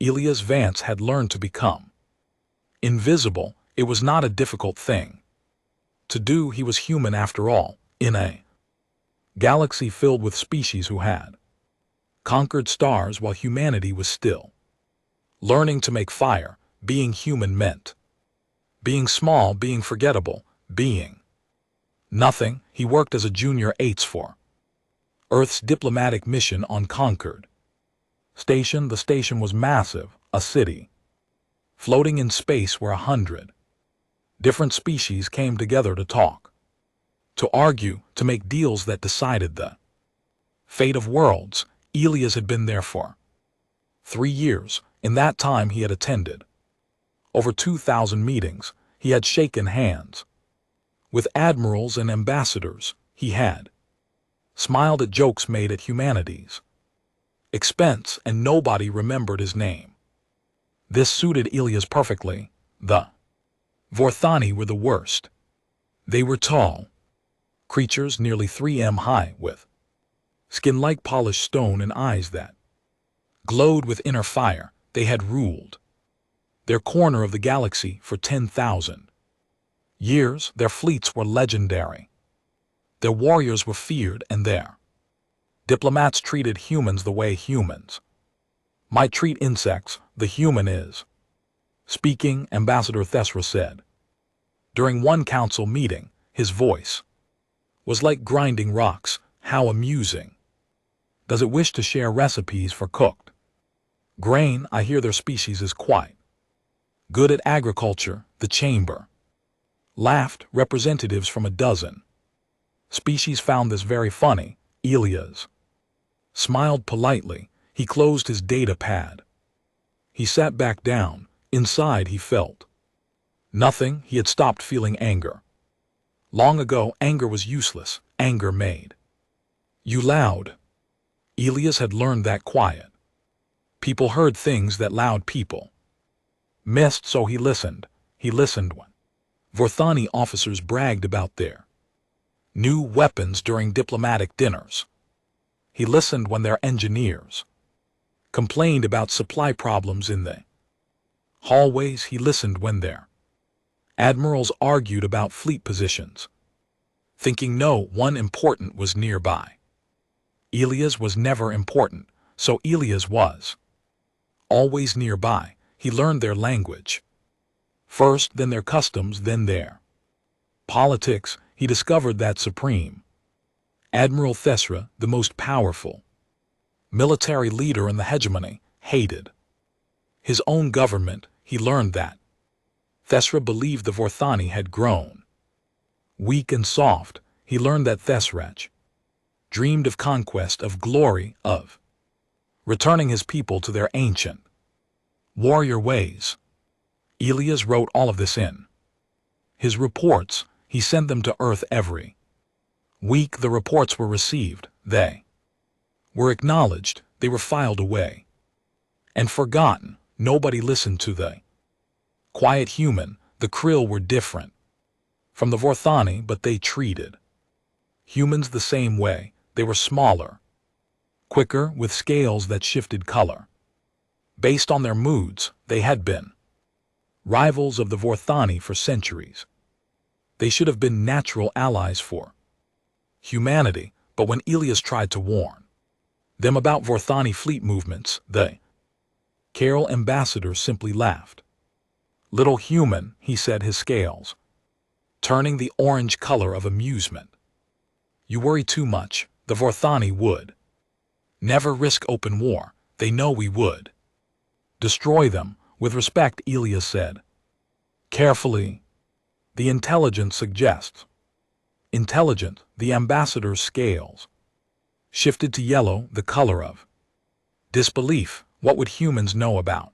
Elias Vance had learned to become invisible. It was not a difficult thing to do. He was human after all, in a galaxy filled with species who had conquered stars while humanity was still learning to make fire. Being human meant being small, being forgettable, being nothing. He worked as a junior aides for Earth's diplomatic mission on Concord Station. The station was massive, a city floating in space where 100 different species came together to talk, to argue, to make deals that decided the fate of worlds. Elias had been there for 3 years. In that time he had attended over 2,000 meetings. He had shaken hands with admirals and ambassadors. He had smiled at jokes made at humanity's expense, and nobody remembered his name. This suited Elias perfectly. The Vorthani were the worst. They were tall creatures nearly 3 m high, with skin like polished stone and eyes that glowed with inner fire. They had ruled their corner of the galaxy for 10,000 years. Their fleets were legendary. Their warriors were feared, and their diplomats treated humans the way humans might treat insects. The human is speaking, Ambassador Thesra said. During one council meeting, his voice was like grinding rocks. How amusing. Does it wish to share recipes for cooked grain? I hear their species is quite good at agriculture. The chamber laughed. Representatives from a dozen species found this very funny. Elias smiled politely. He closed his data pad. He sat back down. Inside he felt nothing. He had stopped feeling anger long ago. Anger was useless. Anger made you loud. Elias had learned that quiet people heard things that loud people missed. So he listened. He listened when Vorthani officers bragged about their new weapons during diplomatic dinners. He listened when their engineers complained about supply problems in the hallways. He listened when their admirals argued about fleet positions, thinking no one important was nearby. Elias was never important, so Elias was always nearby. He learned their language first, then their customs, then their politics. He discovered that Supreme Admiral Thesra, the most powerful military leader in the hegemony, hated his own government. He learned that Thesra believed the Vorthani had grown weak and soft. He learned that Thesrach dreamed of conquest, of glory, of returning his people to their ancient warrior ways. Elias wrote all of this in his reports. He sent them to Earth every week. The reports were received. They were acknowledged. They were filed away and forgotten. Nobody listened to the quiet human. The Krill were different from the Vorthani, but they treated humans the same way. They were smaller, quicker, with scales that shifted color based on their moods. They had been rivals of the Vorthani for centuries. They should have been natural allies for humanity, but when Elias tried to warn them about Vorthani fleet movements, the Carol ambassador simply laughed. Little human, he said, his scales turning the orange color of amusement. You worry too much. The Vorthani would never risk open war. They know we would destroy them. With respect, Elias said. Carefully. The intelligence suggests. Intelligent. The ambassador's scales shifted to yellow, the color of disbelief. What would humans know about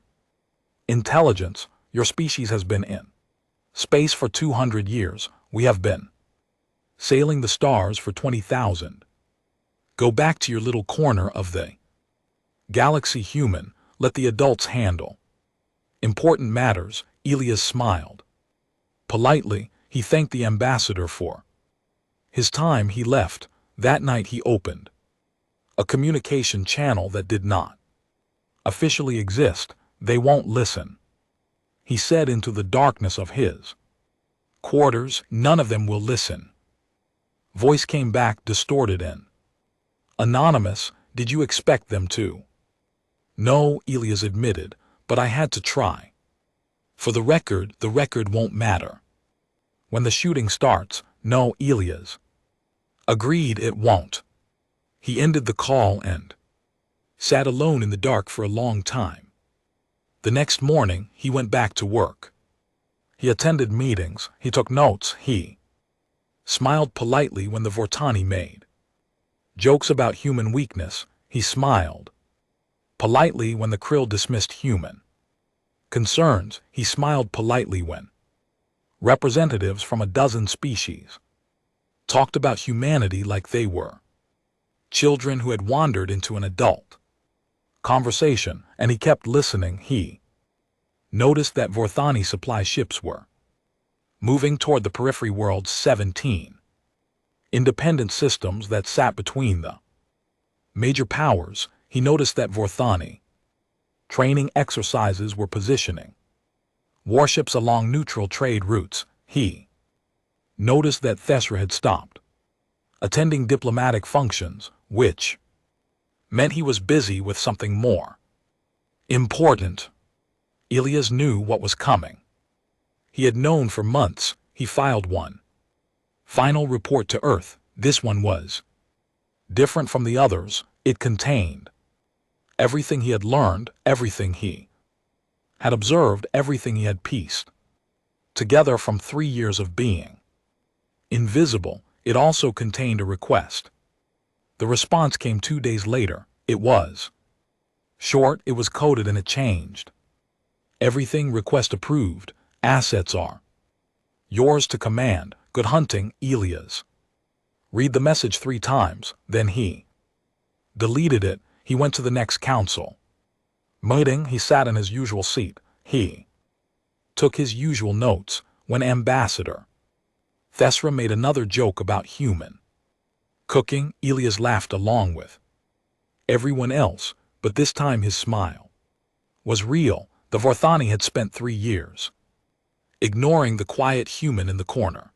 intelligence? Your species has been in space for 200 years. We have been sailing the stars for 20,000. Go back to your little corner of the galaxy, human. Let the adults handle important matters. Elias smiled politely. He thanked the ambassador for his time. He left. That night he opened a communication channel that did not officially exist. They won't listen, he said into the darkness of his quarters. None of them will listen. Voice came back, distorted and anonymous. Did you expect them to? No, Elias admitted, but I had to try. For the record won't matter. When the shooting starts, no, Elias agreed it won't. He ended the call and sat alone in the dark for a long time. The next morning, he went back to work. He attended meetings, he took notes, he smiled politely when the Vortani made jokes about human weakness. He smiled politely when the Krill dismissed human concerns. He smiled politely when representatives from a dozen species talked about humanity like they were children who had wandered into an adult conversation, and he kept listening. He noticed that Vorthani supply ships were moving toward the periphery world's 17 independent systems that sat between the major powers. He noticed that Vorthani training exercises were positioning warships along neutral trade routes. He noticed that Thesra had stopped attending diplomatic functions, which meant he was busy with something more important. Elias knew what was coming. He had known for months. He filed one final report to Earth. This one was different from the others. It contained everything he had learned, everything he had observed, everything he had pieced together from 3 years of being invisible. It also contained a request. The response came 2 days later. It was short, it was coded, and it changed everything. Request approved. Assets are yours to command. Good hunting, Elias. Read the message 3 times, then he deleted it. He went to the next council meeting. He sat in his usual seat. He took his usual notes when Ambassador Thesra made another joke about human cooking. Elias laughed along with everyone else, but this time his smile was real. The Vorthani had spent 3 years ignoring the quiet human in the corner.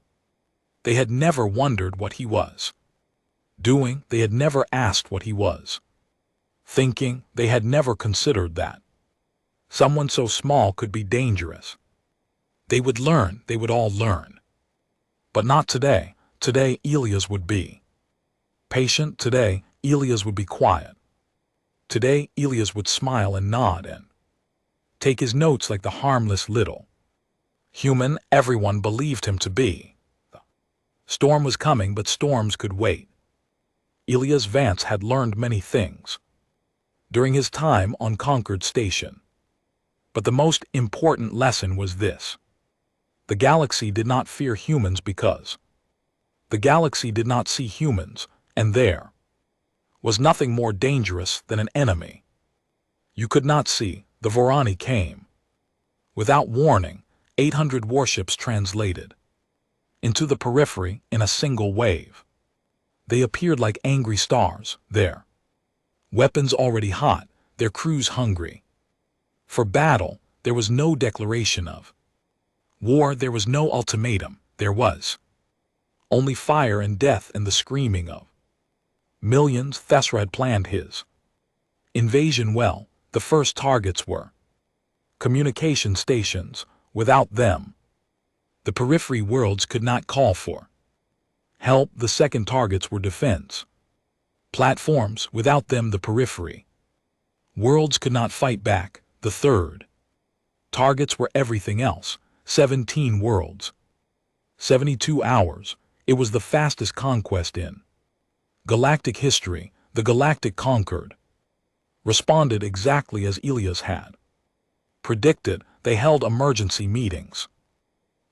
They had never wondered what he was doing. They had never asked what he was thinking. They had never considered that someone so small could be dangerous. They would learn. They would all learn. But not today. Today, Elias would be patient. Today, Elias would be quiet. Today, Elias would smile and nod and take his notes like the harmless little human everyone believed him to be. The storm was coming, but storms could wait. Elias Vance had learned many things during his time on Concord Station. But the most important lesson was this. The galaxy did not fear humans because the galaxy did not see humans, and there was nothing more dangerous than an enemy you could not see. The Vorani came without warning. 800 warships translated into the periphery in a single wave. They appeared like angry stars, their weapons already hot, their crews hungry for battle. There was no declaration of war. There was no ultimatum. There was only fire and death and the screaming of millions. Thesra had planned his invasion well. The first targets were communication stations. Without them, the periphery worlds could not call for help. The second targets were defense platforms. Without them, the periphery worlds could not fight back. The third targets were everything else. 17 worlds, 72 hours. It was the fastest conquest in galactic history. The galactic conquered responded exactly as Elias had predicted. They held emergency meetings.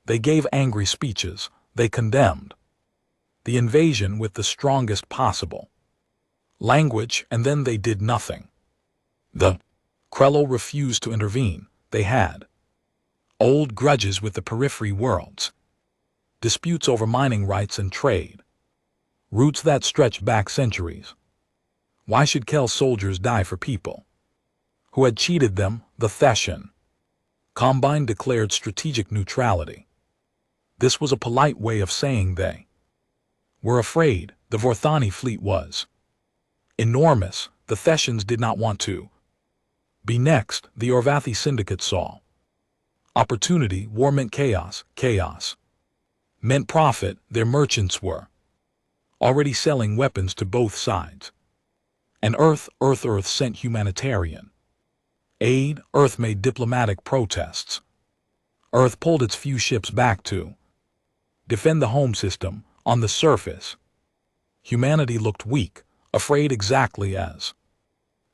They gave angry speeches. They condemned the invasion with the strongest possible language, and then they did nothing. The Krello refused to intervene. They had old grudges with the periphery worlds, disputes over mining rights and trade, roots that stretched back centuries. Why should Kel soldiers die for people who had cheated them, the Theshan. Combine declared strategic neutrality. This was a polite way of saying they were afraid. The Vorthani fleet was enormous. The Theshans did not want to be next. The Orvathi syndicate saw opportunity. War meant chaos. Chaos meant profit. Their merchants were already selling weapons to both sides. And Earth sent humanitarian aid. Earth made diplomatic protests. Earth pulled its few ships back to defend the home system. On the surface, humanity looked weak, afraid, exactly as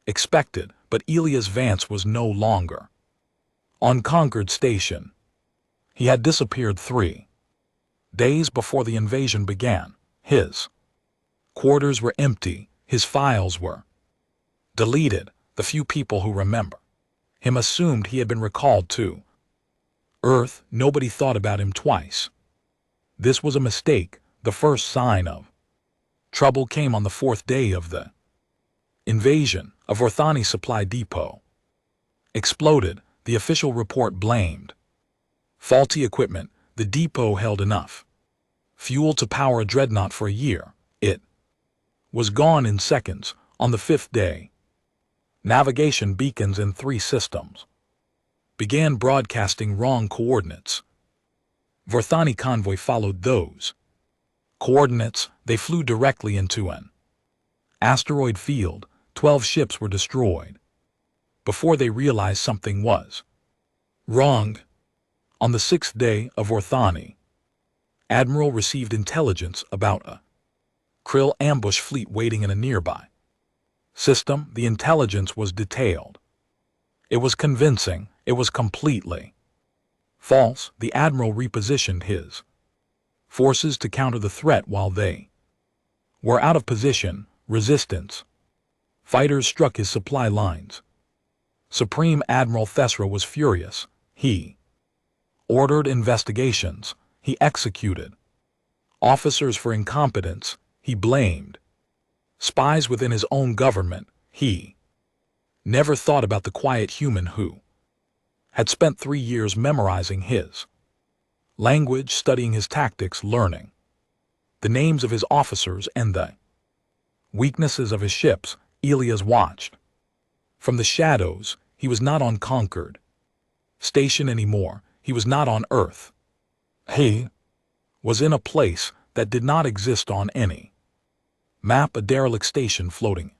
expected, but Elias Vance was no longer on Concord Station. He had disappeared 3 days before the invasion began. His quarters were empty, his files were deleted. The few people who remember him assumed he had been recalled to Earth. Nobody thought about him twice. This was a mistake. The first sign of trouble came on the 4th day of the invasion. A Vorthani supply depot exploded. The official report blamed faulty equipment. The depot held enough fuel to power a dreadnought for a year. It was gone in seconds. On the 5th day, navigation beacons in 3 systems began broadcasting wrong coordinates. Vorthani convoy followed those coordinates. They flew directly into an asteroid field. 12 ships were destroyed before they realized something was wrong. On the 6th day of Vorthani, Admiral received intelligence about a Krill ambush fleet waiting in a nearby system. The intelligence was detailed. It was convincing. It was completely false. The Admiral repositioned his forces to counter the threat while they were out of position. Resistance fighters struck his supply lines. Supreme Admiral Thesra was furious. He ordered investigations. He executed officers for incompetence. He blamed spies within his own government. He never thought about the quiet human who had spent 3 years memorizing his language, studying his tactics, learning the names of his officers and the weaknesses of his ships. Elias watched from the shadows. He was not on Concord Station anymore. He was not on Earth. He was in a place that did not exist on any map, a derelict station floating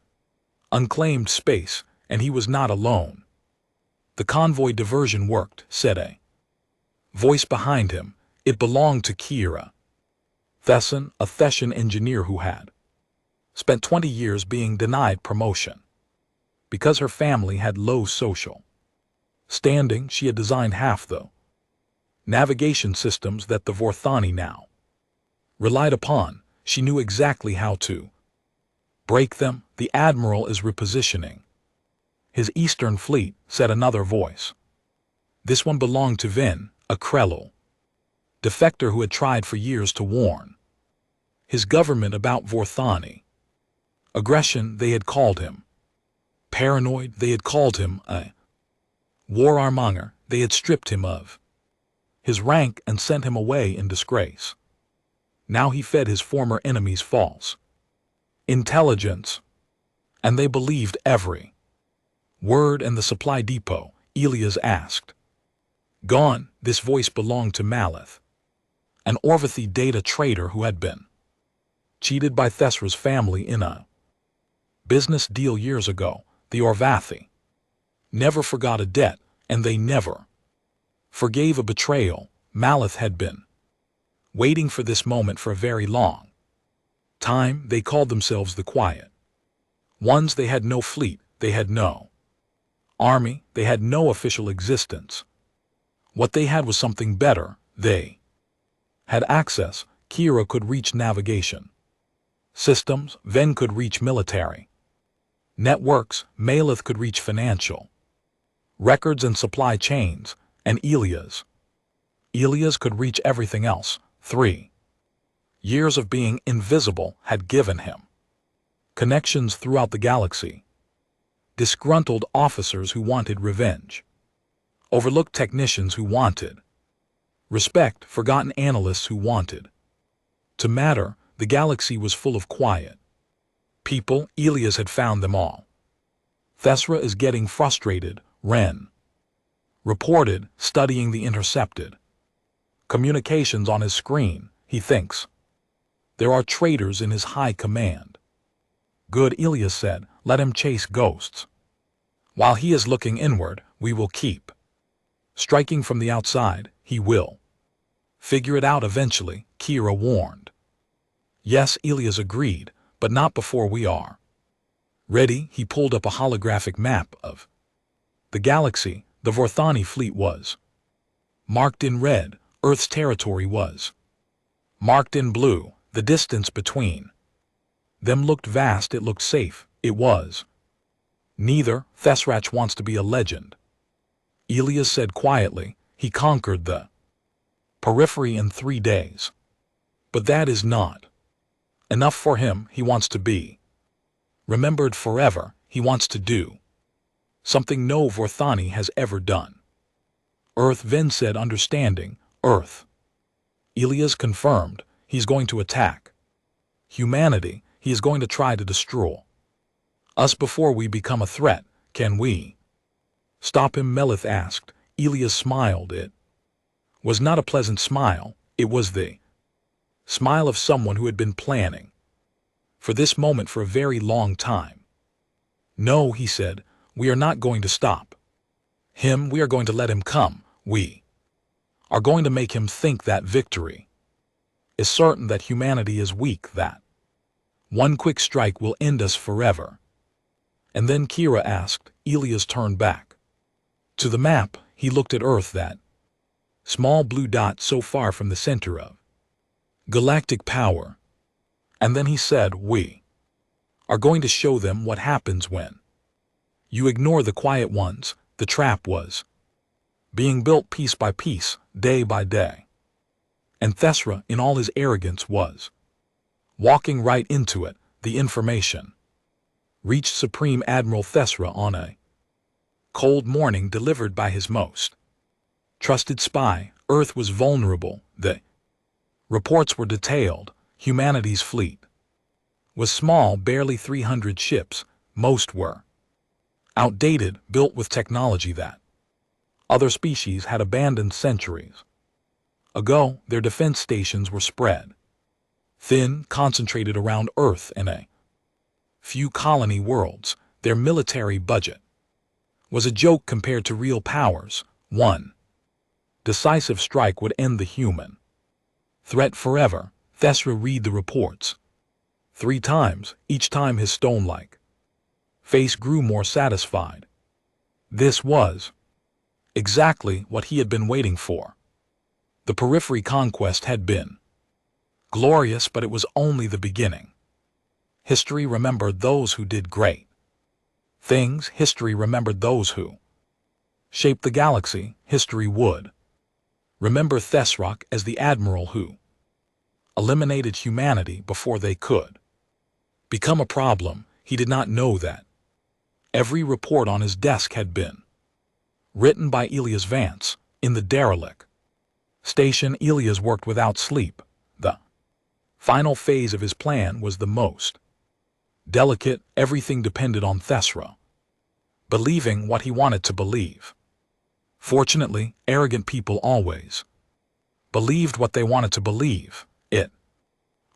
unclaimed space, and he was not alone. The convoy diversion worked, said a voice behind him. It belonged to Kira Thesson, a Theshan engineer who had spent 20 years being denied promotion because her family had low social standing. She had designed half the navigation systems that the Vorthani now relied upon. She knew exactly how to break them. The Admiral is repositioning his Eastern Fleet, said another voice. This one belonged to Vin, a Krellel defector who had tried for years to warn his government about Vorthani aggression. They had called him paranoid. They had called him a warmonger. They had stripped him of his rank and sent him away in disgrace. Now he fed his former enemies false intelligence, and they believed every word. And the supply depot, Elias asked. Gone. This voice belonged to Malith, an Orvathi data trader who had been cheated by Thesra's family in a business deal years ago. The Orvathi never forgot a debt, and they never forgave a betrayal. Malith had been waiting for this moment for a very long time. They called themselves the Quiet Ones. They had no fleet. They had no army. They had no official existence. What they had was something better. They had access. Kira could reach navigation systems. Ven could reach military networks. Malith could reach financial records and supply chains. And Elias could reach everything else. 3 years of being invisible had given him connections throughout the galaxy. disgruntled officers who wanted revenge, overlooked technicians who wanted respect, forgotten analysts who wanted to matter. The galaxy was full of quiet people. Elias had found them all. Thesra is getting frustrated, Ren reported, studying the intercepted communications on his screen. He thinks there are traitors in his high command. Good, Elias said, let him chase ghosts. While he is looking inward, we will keep striking from the outside. He will figure it out eventually, Kira warned. Yes, Elias agreed, but not before we are ready. He pulled up a holographic map of the galaxy. The Vorthani fleet was marked in red. Earth's territory was marked in blue. The distance between them looked vast. It looked safe. It was neither. Thesrach wants to be a legend, Elias said quietly. He conquered the periphery in 3 days. But that is not enough for him. He wants to be remembered forever. He wants to do something no Vorthani has ever done. Earth, Ven said, understanding. Earth. Elias confirmed. He's going to attack humanity. He is going to try to destroy us before we become a threat. Can we stop him? Melith asked. Elias smiled. It was not a pleasant smile. It was the smile of someone who had been planning for this moment for a very long time. No, he said, we are not going to stop him. We are going to let him come. We are going to make him think that victory is certain, that humanity is weak, that one quick strike will end us forever. And then Kira asked. Elias turned back to the map. He looked at Earth, that small blue dot so far from the center of galactic power. And then he said, we are going to show them what happens when you ignore the quiet ones. The trap was being built piece by piece, day by day. And Thesra, in all his arrogance, was walking right into it. The information reached Supreme Admiral Thesra on a cold morning, delivered by his most trusted spy. Earth was vulnerable. The reports were detailed. Humanity's fleet was small, barely 300 ships. Most were outdated, built with technology that other species had abandoned centuries ago. Their defense stations were spread thin, concentrated around Earth and a few colony worlds. Their military budget was a joke compared to real powers. One decisive strike would end the human threat forever. Thesra read the reports 3 times. Each time his stone-like face grew more satisfied. This was exactly what he had been waiting for. The periphery conquest had been glorious, but it was only the beginning. History remembered those who did great things. History remembered those who shaped the galaxy. History would remember Thesrock as the admiral who eliminated humanity before they could become a problem. He did not know that every report on his desk had been written by Elias Vance. In the derelict station, Elias worked without sleep. The final phase of his plan was the most delicate. Everything depended on Thesra believing what he wanted to believe. Fortunately, arrogant people always believed what they wanted to believe. It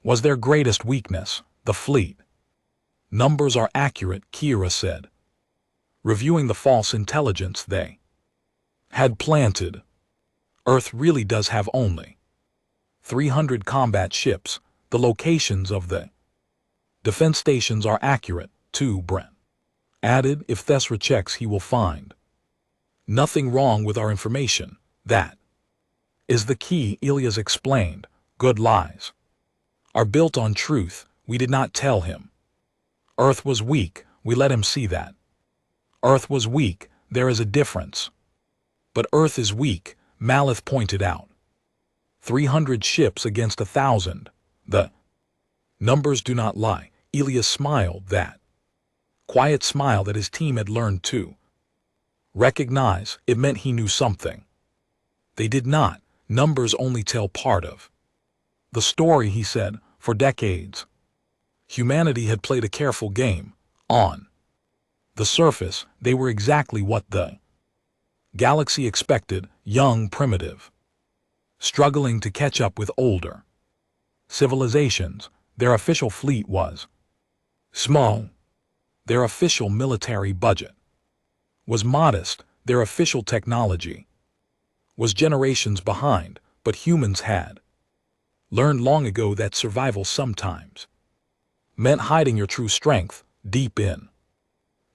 was their greatest weakness. The fleet numbers are accurate, Kira said, reviewing the false intelligence they had planted. Earth really does have only 300 combat ships. The locations of the defense stations are accurate, too, Brent added. If Thesra checks, he will find nothing wrong with our information. That is the key, Elias explained. Good lies are built on truth. We did not tell him Earth was weak. We let him see that Earth was weak. There is a difference. But Earth is weak, Malith pointed out. 300 ships against 1,000. The numbers do not lie. Elias smiled. That quiet smile that his team had learned to recognize. It meant he knew something they did not. Numbers only tell part of the story, he said. For decades, humanity had played a careful game. On the surface, they were exactly what the galaxy expected: young, primitive, struggling to catch up with older civilizations. Their official fleet was small. Their official military budget was modest. Their official technology was generations behind, but humans had learned long ago that survival sometimes meant hiding your true strength deep in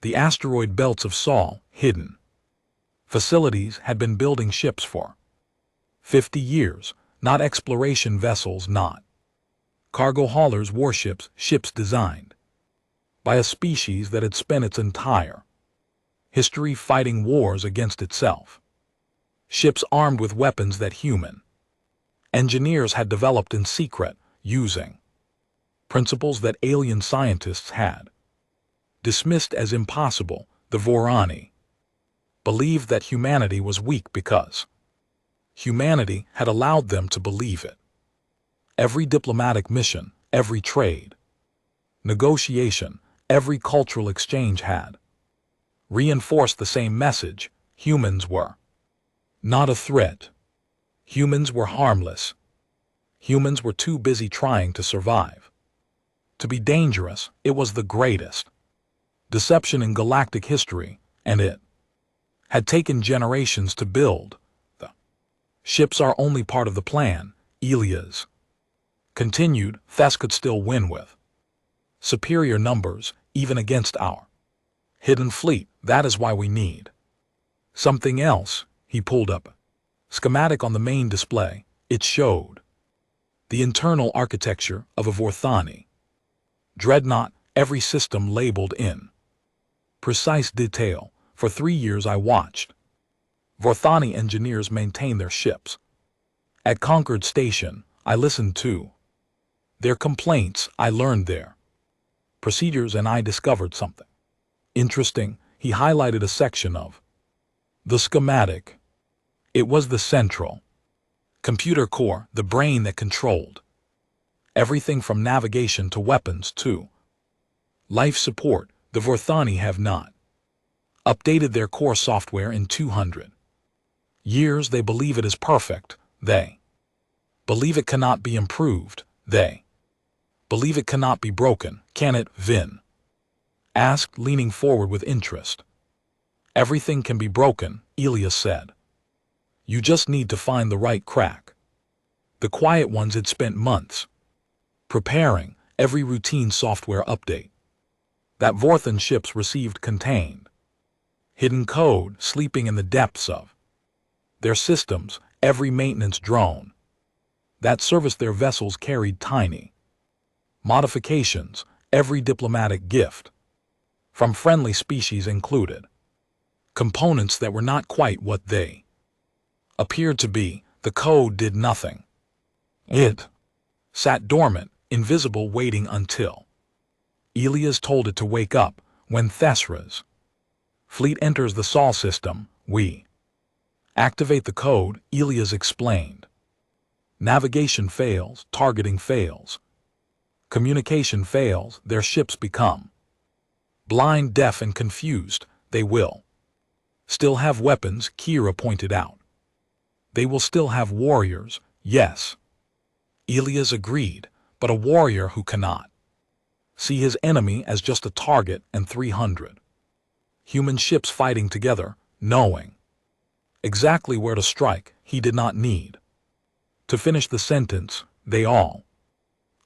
the asteroid belts of Sol. Hidden facilities had been building ships for 50 years, not exploration vessels, not cargo haulers, warships, ships designed by a species that had spent its entire history fighting wars against itself. Ships armed with weapons that human engineers had developed in secret, using principles that alien scientists had dismissed as impossible. The Vorani believed that humanity was weak because humanity had allowed them to believe it. Every diplomatic mission, every trade negotiation, every cultural exchange had reinforced the same message: humans were not a threat. Humans were harmless. Humans were too busy trying to survive to be dangerous. It was the greatest deception in galactic history, and it had taken generations to build. The ships are only part of the plan, Elias continued. Thess could still win with superior numbers, even against our hidden fleet. That is why we need something else. He pulled up a schematic on the main display. It showed the internal architecture of a Vorthani dreadnought, every system labeled in precise detail. For 3 years I watched Vorthani engineers maintain their ships. At Concord Station, I listened to their complaints. I learned their procedures, and I discovered something interesting. He highlighted a section of the schematic. It was the central computer core, the brain that controlled everything from navigation to weapons to life support. The Vorthani have not updated their core software in 200 years. They believe it is perfect. They believe it cannot be improved. They believe it cannot be broken. Can it? Vin asked, leaning forward with interest. Everything can be broken, Elias said. You just need to find the right crack. The quiet ones had spent months preparing. Every routine software update that Vorthan ships received contained hidden code sleeping in the depths of their systems. Every maintenance drone that serviced their vessels carried tiny modifications. Every diplomatic gift from friendly species included components that were not quite what they appeared to be. The code did nothing. It sat dormant, invisible, waiting until Elias told it to wake up. When Thesra's fleet enters the Sol system, we activate the code, Elias explained. Navigation fails, targeting fails, communication fails, their ships become blind, deaf, and confused. They will still have weapons, Kira pointed out. They will still have warriors, yes. Elias agreed, but a warrior who cannot see his enemy as just a target, and 300 human ships fighting together, knowing exactly where to strike. He did not need to finish the sentence. They all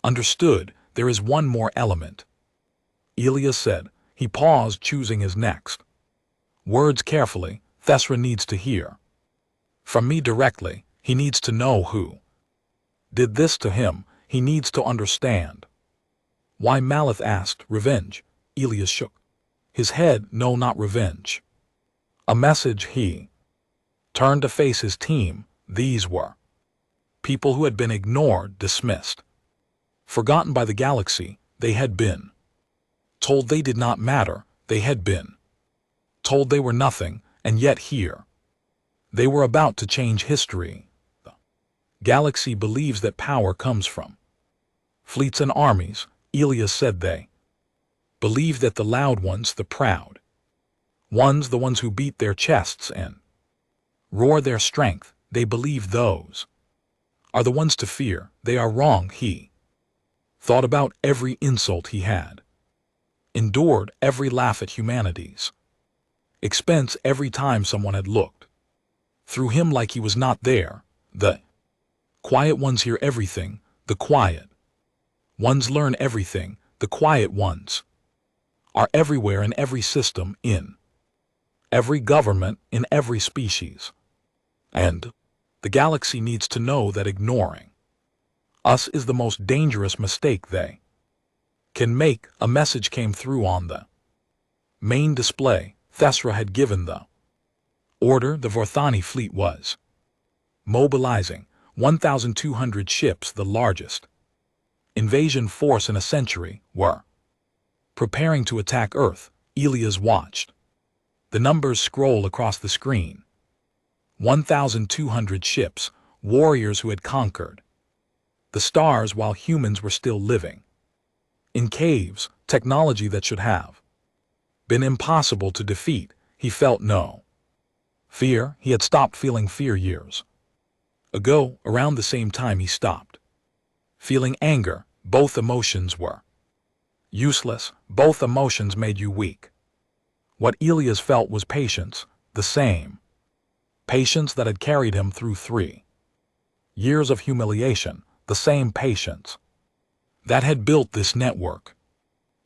understood. There is one more element, Elias said. He paused, choosing his next words carefully. Thesra needs to hear from me directly. He needs to know who did this to him. He needs to understand why. Malith asked. Revenge. Elias shook his head. No, not revenge. A message. He turned to face his team. These were people who had been ignored, dismissed, forgotten by the galaxy. They had been told they did not matter. They had been told they were nothing, and yet here they were about to change history. The galaxy believes that power comes from fleets and armies, Elias said. They believe that the loud ones, the proud ones, the ones who beat their chests and roar their strength, they believe those are the ones to fear. They are wrong. He thought about every insult he had endured, every laugh at humanity's expense, every time someone had looked through him like he was not there. The quiet ones hear everything. The quiet ones learn everything. The quiet ones are everywhere, in every system, in every government, in every species. And the galaxy needs to know that ignoring us is the most dangerous mistake they can make. A message came through on the main display. Thesra had given the order. The Vorthani fleet was mobilizing 1,200 ships, the largest invasion force in a century, were preparing to attack Earth. Elias watched the numbers scroll across the screen. 1,200 ships, warriors who had conquered the stars while humans were still living in caves, technology that should have been impossible to defeat. He felt no fear. He had stopped feeling fear years ago. Around the same time he stopped feeling anger. Both emotions were useless. Both emotions made you weak. What Elias felt was patience, the same patience that had carried him through 3 years of humiliation, the same patience that had built this network,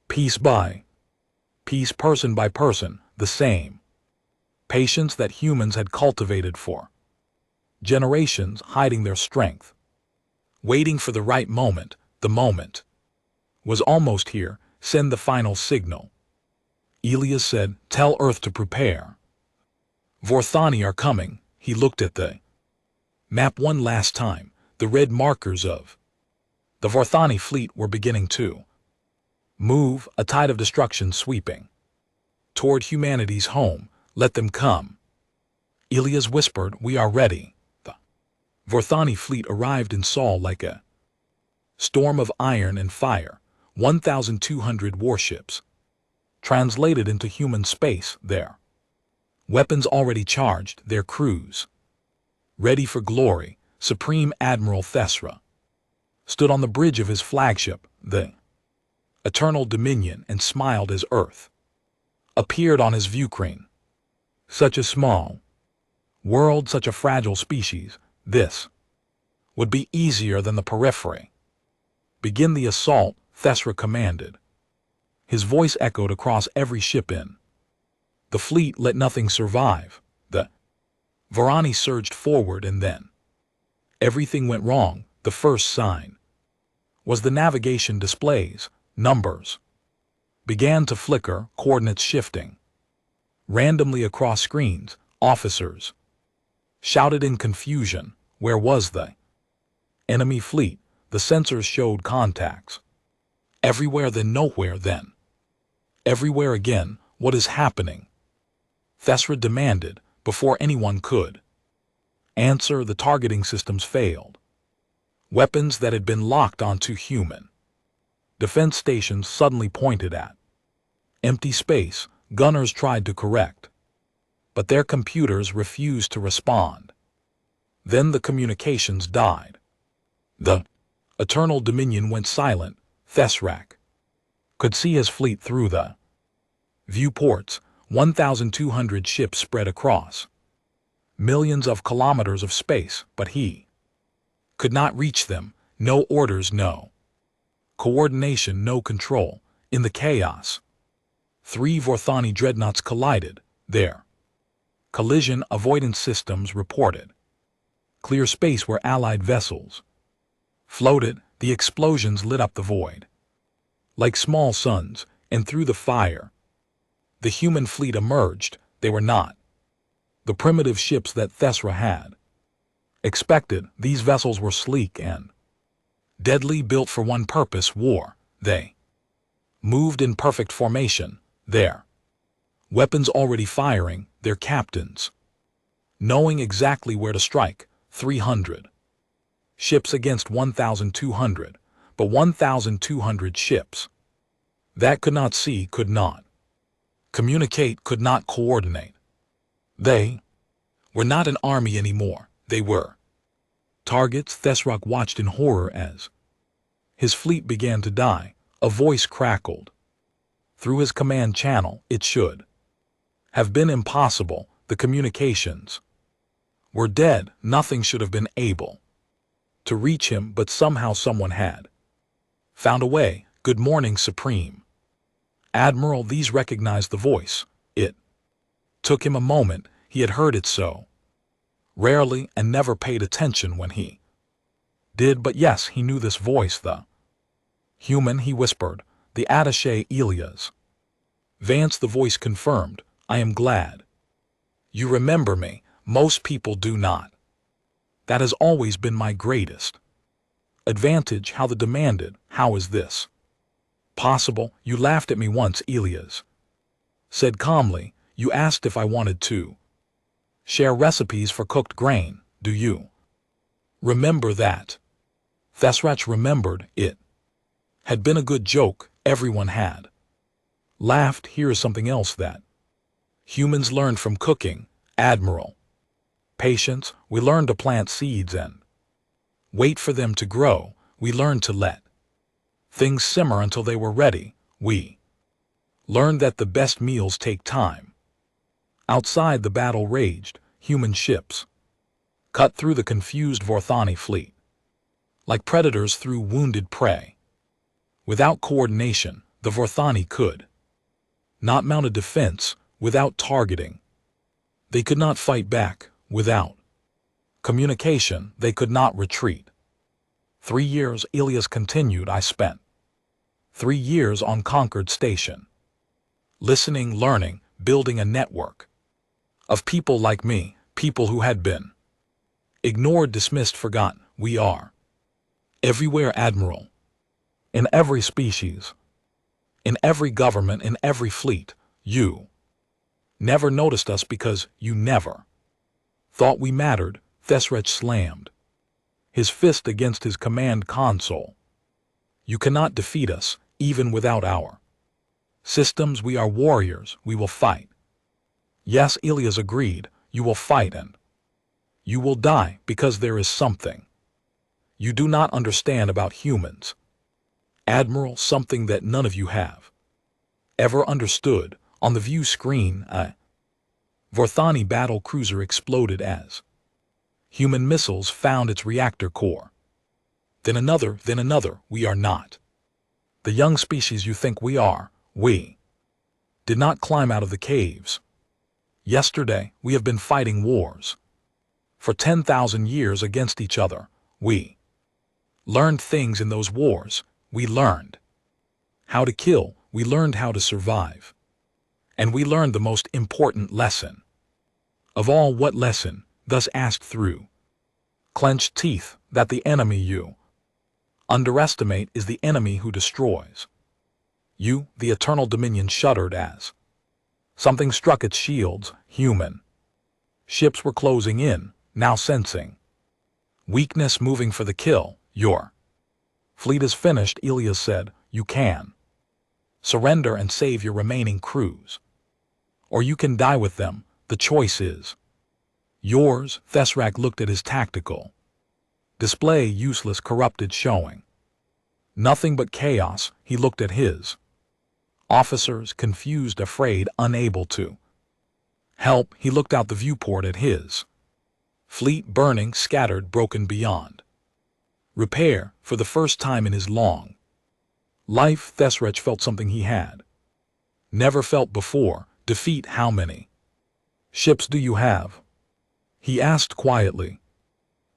piece by piece, person by person, the same patience that humans had cultivated for generations, hiding their strength, waiting for the right moment. The moment was almost here. Send the final signal. Elias said, tell Earth to prepare. Vorthani are coming. He looked at the map one last time. The red markers of the Vorthani fleet were beginning to move, a tide of destruction sweeping toward humanity's home. Let them come. Elias whispered, we are ready. The Vorthani fleet arrived in Saul like a storm of iron and fire. 1,200 warships translated into human space, their weapons already charged, their crews ready for glory. Supreme Admiral Thesra stood on the bridge of his flagship, the Eternal Dominion, and smiled as Earth appeared on his viewscreen. Such a small world, such a fragile species. This would be easier than the periphery. Begin the assault, Thesra commanded. His voice echoed across every ship in the fleet. Let nothing survive. The Vorani surged forward, and then everything went wrong. The first sign was the navigation displays. Numbers began to flicker, coordinates shifting randomly across screens. Officers shouted in confusion. Where was the enemy fleet? The sensors showed contacts everywhere, then nowhere, then everywhere again. What is happening? Thesra demanded. Before anyone could answer, the targeting systems failed. Weapons that had been locked onto human defense stations suddenly pointed at empty space. Gunners tried to correct, but their computers refused to respond. Then the communications died. The Eternal Dominion went silent. Thesrak could see his fleet through the viewports. 1,200 ships spread across millions of kilometers of space, but he could not reach them. No orders, no coordination, no control. In the chaos, 3 Vorthani dreadnoughts collided. Their collision avoidance systems reported clear space where Allied vessels floated. The explosions lit up the void like small suns, and through the fire the human fleet emerged. They were not the primitive ships that Thesra had expected. These vessels were sleek and deadly, built for one purpose: war. They moved in perfect formation. Their Weapons already firing, their captains knowing exactly where to strike. 300 ships against 1,200, but 1,200 ships that could not see, could not communicate, could not coordinate. They were not an army anymore. They were targets. Thesrock watched in horror as his fleet began to die. A voice crackled through his command channel. It should have been impossible. The communications were dead. Nothing should have been able to reach him, but somehow someone had found a way. Good morning, Supreme Admiral. These recognized the voice. It took him a moment. He had heard it so rarely and never paid attention when he did, but yes, he knew this voice. The human, he whispered. The attaché Elias Vance. The voice confirmed. I am glad you remember me. Most people do not. That has always been my greatest advantage. How the demanded. How is this possible? You laughed at me once, Elias said calmly. You asked if I wanted to share recipes for cooked grain. Do you remember that? Thesrock remembered. It had been a good joke. Everyone had laughed. Here is something else that humans learned from cooking, Admiral. Patience. We learned to plant seeds and wait for them to grow. We learned to let things simmer until they were ready. We learned that the best meals take time. Outside, the battle raged. Human ships cut through the confused Vorthani fleet like predators through wounded prey. Without coordination, the Vorthani could not mount a defense. Without targeting, they could not fight back. Without communication, they could not retreat. 3 years, Elias continued. I spent 3 years on Concord Station, listening, learning, building a network of people like me, people who had been ignored, dismissed, forgotten. We are everywhere, Admiral. In every species, in every government, in every fleet. You never noticed us because you never thought we mattered. Thesrock slammed his fist against his command console. You cannot defeat us, even without our systems. We are warriors. We will fight. Yes, Elias agreed. You will fight and you will die because there is something you do not understand about humans, Admiral, something that none of you have ever understood. On the view screen, a Vorthani battle cruiser exploded as human missiles found its reactor core. Then another, then another. We are not the young species you think we are. We did not climb out of the caves yesterday. We have been fighting wars for 10,000 years against each other. We learned things in those wars. We learned how to kill. We learned how to survive. And we learned the most important lesson of all. What lesson? Thus asked through clenched teeth. That the enemy you underestimate is the enemy who destroys you. The eternal dominion shuddered as something struck its shields. Human ships were closing in, now sensing weakness, moving for the kill. Your fleet is finished, Elias said. You can surrender and save your remaining crews, or you can die with them. The choice is yours. Thesrock looked at his tactical display, useless, corrupted, showing nothing but chaos. He looked at his officers, confused, afraid, unable to help. He looked out the viewport at his fleet, burning, scattered, broken beyond repair. For the first time in his long life, Thesrock felt something he had never felt before. Defeat. How many ships do you have? He asked quietly.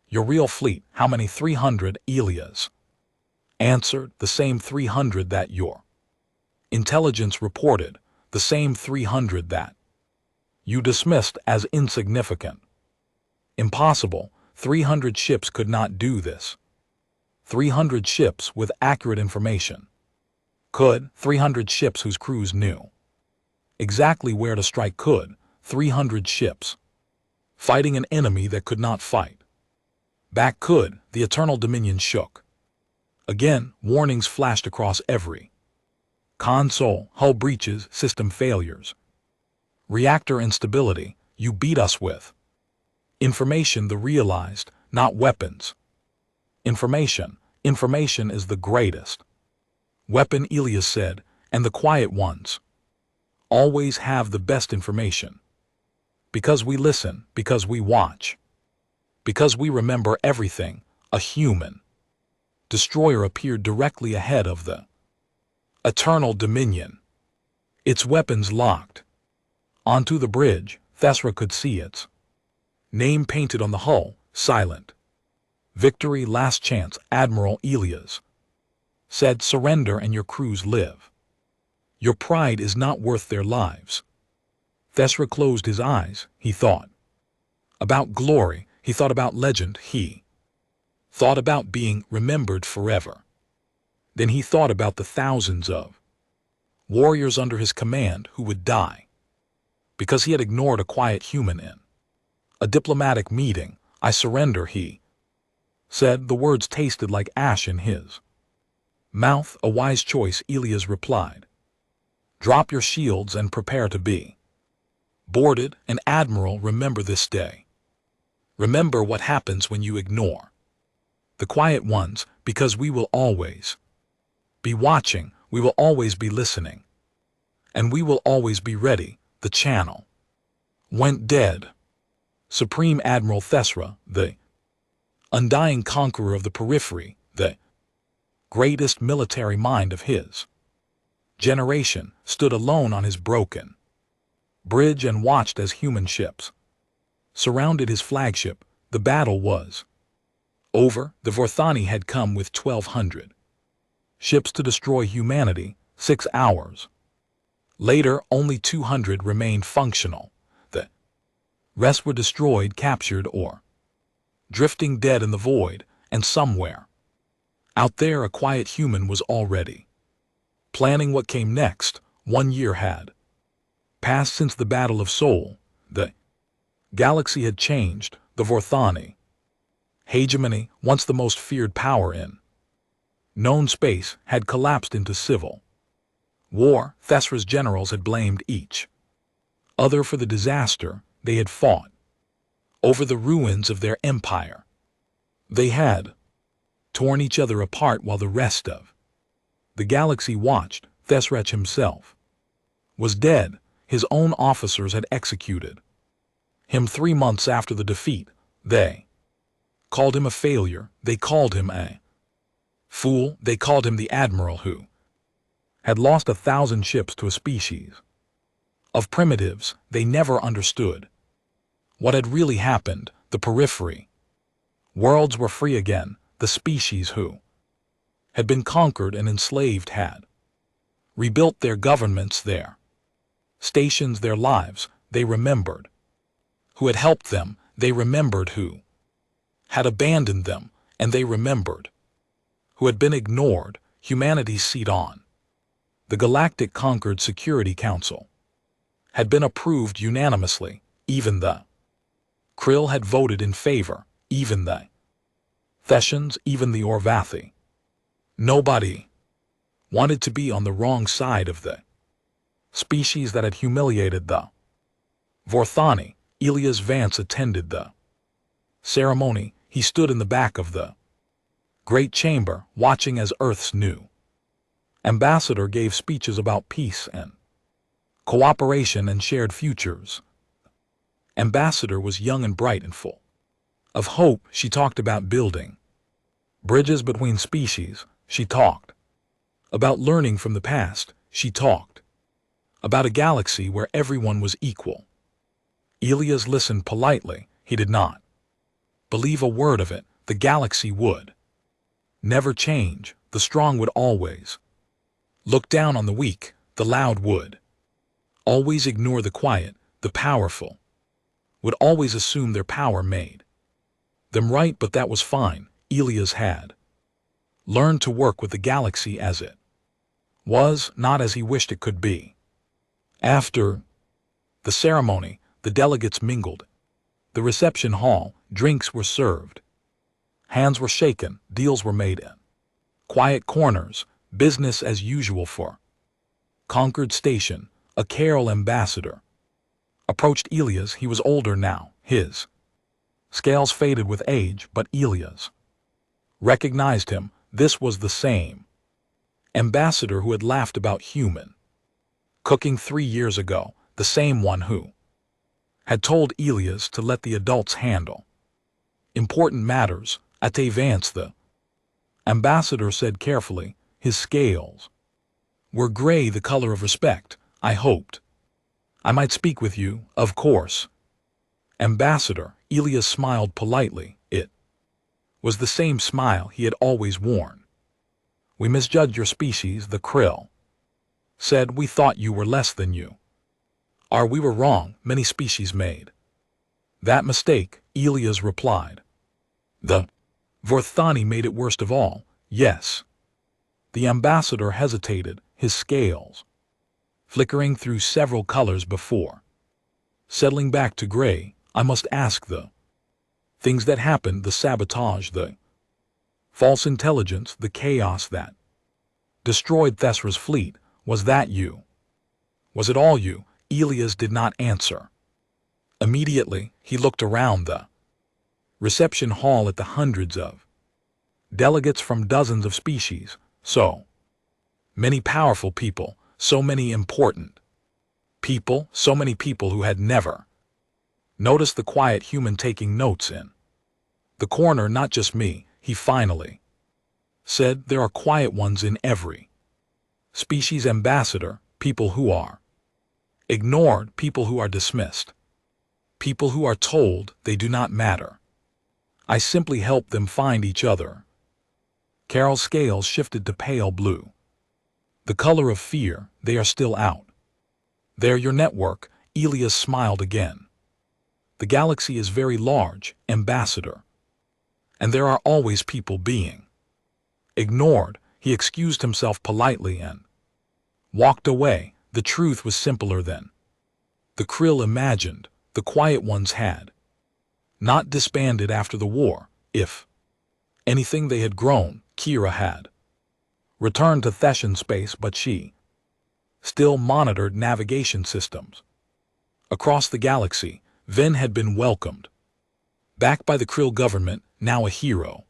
Your real fleet. How many? 300, Elias answered. The same 300 that your intelligence reported. The same 300 that you dismissed as insignificant. Impossible. 300 ships could not do this. 300 ships with accurate information could. 300 ships whose crews knew exactly where to strike could, 300 ships. Fighting an enemy that could not fight. Back could, the Eternal Dominion shook. Again, warnings flashed across every console, hull breaches, system failures. Reactor instability, you beat us with. Information the realized, not weapons. Information is the greatest weapon, Elias said, and the quiet ones always have the best information. Because we listen, because we watch, because we remember everything, a human destroyer appeared directly ahead of the Eternal Dominion. Its weapons locked. Onto the bridge, Thesra could see its name painted on the hull, silent. Victory, last chance, Admiral Elias said, surrender and your crews live. Your pride is not worth their lives. Thesra closed his eyes, he thought about glory, he thought about legend, he thought about being remembered forever. Then he thought about the thousands of warriors under his command who would die because he had ignored a quiet human in a diplomatic meeting. I surrender, he said. The words tasted like ash in his mouth. A wise choice, Elias replied. Drop your shields and prepare to be boarded. And Admiral, remember this day. Remember what happens when you ignore the quiet ones, because we will always be watching, we will always be listening, and we will always be ready. The channel went dead. Supreme Admiral Thesra, the undying conqueror of the periphery, the greatest military mind of his generation, stood alone on his broken bridge and watched as human ships surrounded his flagship. The battle was over. The Vorthani had come with 1,200 ships to destroy humanity. 6 hours later, only 200 remained functional. The rest were destroyed, captured, or drifting dead in the void, and somewhere out there a quiet human was already planning what came next. 1 year had passed since the Battle of Sol. The galaxy had changed. The Vorthani hegemony, once the most feared power in known space, had collapsed into civil war. Thesra's generals had blamed each other for the disaster. They had fought over the ruins of their empire. They had torn each other apart while the rest of the galaxy watched. Thesrach himself was dead. His own officers had executed him 3 months after the defeat. They called him a failure. They called him a fool. They called him the admiral who had lost 1,000 ships to a species of primitives. They never understood what had really happened. The periphery worlds were free again. The species who had been conquered and enslaved had rebuilt their governments, their stations, their lives. They remembered who had helped them. They remembered who had abandoned them, and they remembered who had been ignored. Humanity's seat on the Galactic Conquered Security Council had been approved unanimously. Even the Krill had voted in favor, even the Thessians, even the Orvathi. Nobody wanted to be on the wrong side of the species that had humiliated the Vorthani. Elias Vance attended the ceremony. He stood in the back of the great chamber, watching as Earth's new ambassador gave speeches about peace and cooperation and shared futures. Ambassador was young and bright and full of hope. She talked about building bridges between species. She talked about learning from the past. She talked about a galaxy where everyone was equal. Elias listened politely. He did not believe a word of it. The galaxy would never change. The strong would always look down on the weak. The loud would always ignore the quiet. The powerful would always assume their power made them right, but that was fine. Elias had learned to work with the galaxy as it was, not as he wished it could be. After the ceremony, the delegates mingled. The reception hall, drinks were served. Hands were shaken, deals were made in quiet corners, business as usual for Concord Station. A Carol ambassador approached Elias. He was older now. His scales faded with age, but Elias recognized him. This was the same ambassador who had laughed about human cooking 3 years ago, the same one who had told Elias to let the adults handle important matters. At Vance, the ambassador said carefully, his scales were gray, the color of respect. I hoped I might speak with you, of course. Ambassador, Elias smiled politely. It was the same smile he had always worn. We misjudged your species, the krill said. We thought you were less than you are. We were wrong. Many species made that mistake, Elias replied. The Vorthani made it worst of all. Yes. The ambassador hesitated, his scales flickering through several colors before settling back to gray. I must ask, the things that happened, the sabotage, the false intelligence, the chaos that destroyed Thesra's fleet, was that you? Was it all you? Elias did not answer. Immediately, he looked around the reception hall at the hundreds of delegates from dozens of species, so many powerful people, so many important people, so many people who had never noticed the quiet human taking notes in the corner. Not just me, he finally said. There are quiet ones in every species, ambassador, people who are ignored, people who are dismissed, people who are told they do not matter. I simply help them find each other. Carol's scales shifted to pale blue, the color of fear. They are still out there, your network. Elias smiled again. The galaxy is very large, ambassador, and there are always people being ignored. He excused himself politely and walked away. The truth was simpler than the krill imagined. The quiet ones had not disbanded after the war. If anything, they had grown. Kira had returned to Theshan space, but she still monitored navigation systems across the galaxy. Ven had been welcomed back by the krill government, now a hero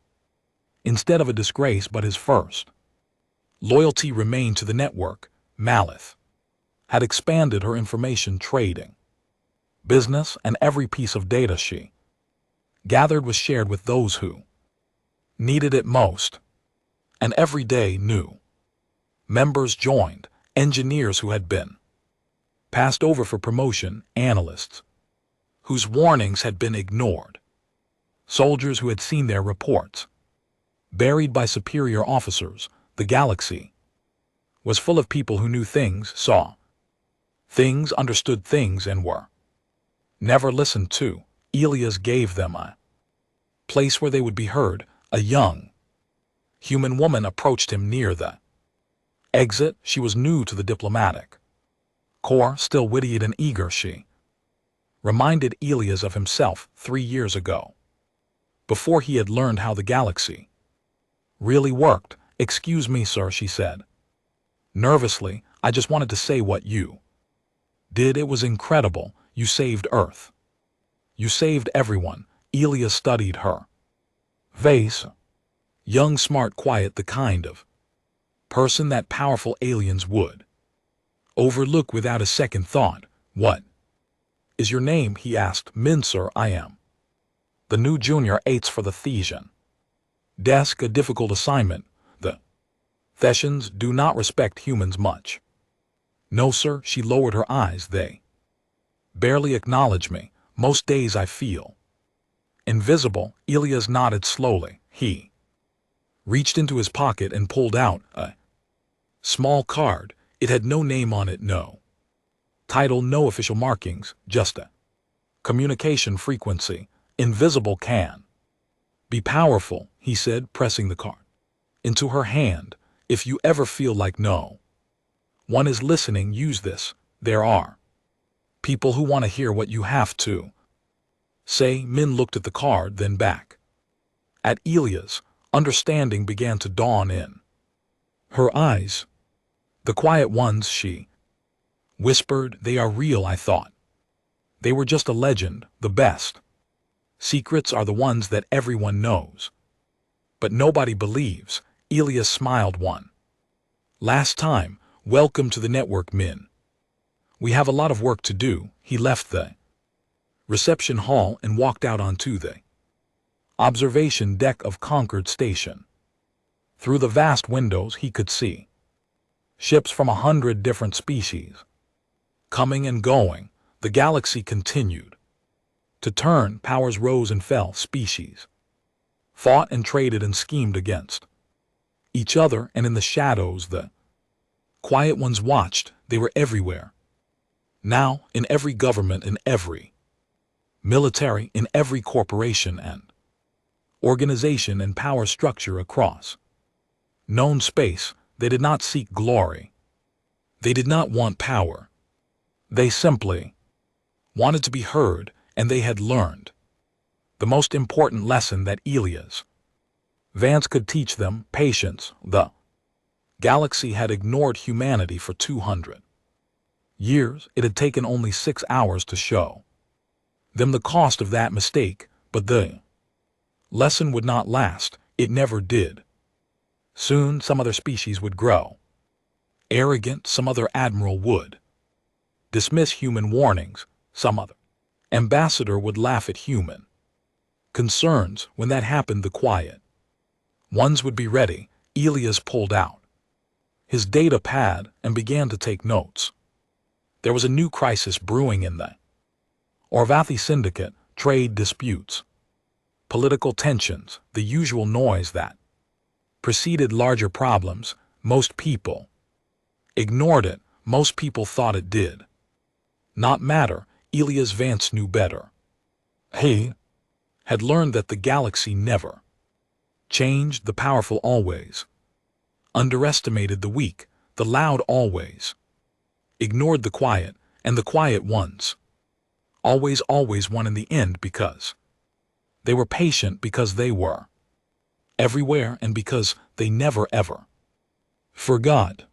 instead of a disgrace, but his first loyalty remained to the network. Malith had expanded her information trading business, and every piece of data she gathered was shared with those who needed it most. And every day new members joined, engineers who had been passed over for promotion, analysts whose warnings had been ignored, soldiers who had seen their reports buried by superior officers. The galaxy was full of people who knew things, saw things, understood things, and were never listened to. Elias gave them a place where they would be heard. A young human woman approached him near the exit. She was new to the diplomatic corps, still witty and eager. She reminded Elias of himself 3 years ago, before he had learned how the galaxy really worked. Excuse me, sir, she said nervously. I just wanted to say what you did. It was incredible. You saved Earth. You saved everyone. Elias studied her face. Young, smart, quiet, the kind of person that powerful aliens would overlook without a second thought. What is your name? He asked. Min, sir. I am the new junior aides for the Thesian desk. A difficult assignment. The Thesians do not respect humans much. No, sir. She lowered her eyes. They barely acknowledge me. Most days I feel invisible. Elias nodded slowly. He reached into his pocket and pulled out a small card. It had no name on it, no title, no official markings, just a communication frequency. Invisible can be powerful, he said, pressing the card into her hand. If you ever feel like no one is listening, use this. There are people who want to hear what you have to say. Min looked at the card, then back at Elias. Understanding began to dawn in her eyes. The quiet ones, she whispered, they are real, I thought. They were just a legend. The best secrets are the ones that everyone knows, but nobody believes. Elias smiled one last time. Welcome to the network, Min. We have a lot of work to do. He left the reception hall and walked out onto the observation deck of Concord Station. Through the vast windows he could see ships from 100 different species coming and going. The galaxy continued to turn. Powers rose and fell. Species fought and traded and schemed against each other, and in the shadows the quiet ones watched. They were everywhere now, in every government, in every military, in every corporation and organization and power structure across known space. They did not seek glory. They did not want power. They simply wanted to be heard, and they had learned the most important lesson that Elias Vance could teach them: patience. The galaxy had ignored humanity for 200 years. It had taken only 6 hours to show them the cost of that mistake, but the lesson would not last. It never did. Soon some other species would grow arrogant. Some other admiral would dismiss human warnings. Some other ambassador would laugh at human concerns. When that happened, the quiet ones would be ready. Elias pulled out his data pad and began to take notes. There was a new crisis brewing in the Orvathi Syndicate: trade disputes, political tensions, the usual noise that preceded larger problems. Most people ignored it. Most people thought it did not matter. Elias Vance knew better. He had learned that the galaxy never changed. The powerful always underestimated the weak. The loud always ignored the quiet, and the quiet ones always won in the end, because they were patient, because they were everywhere, and because they never ever forgot.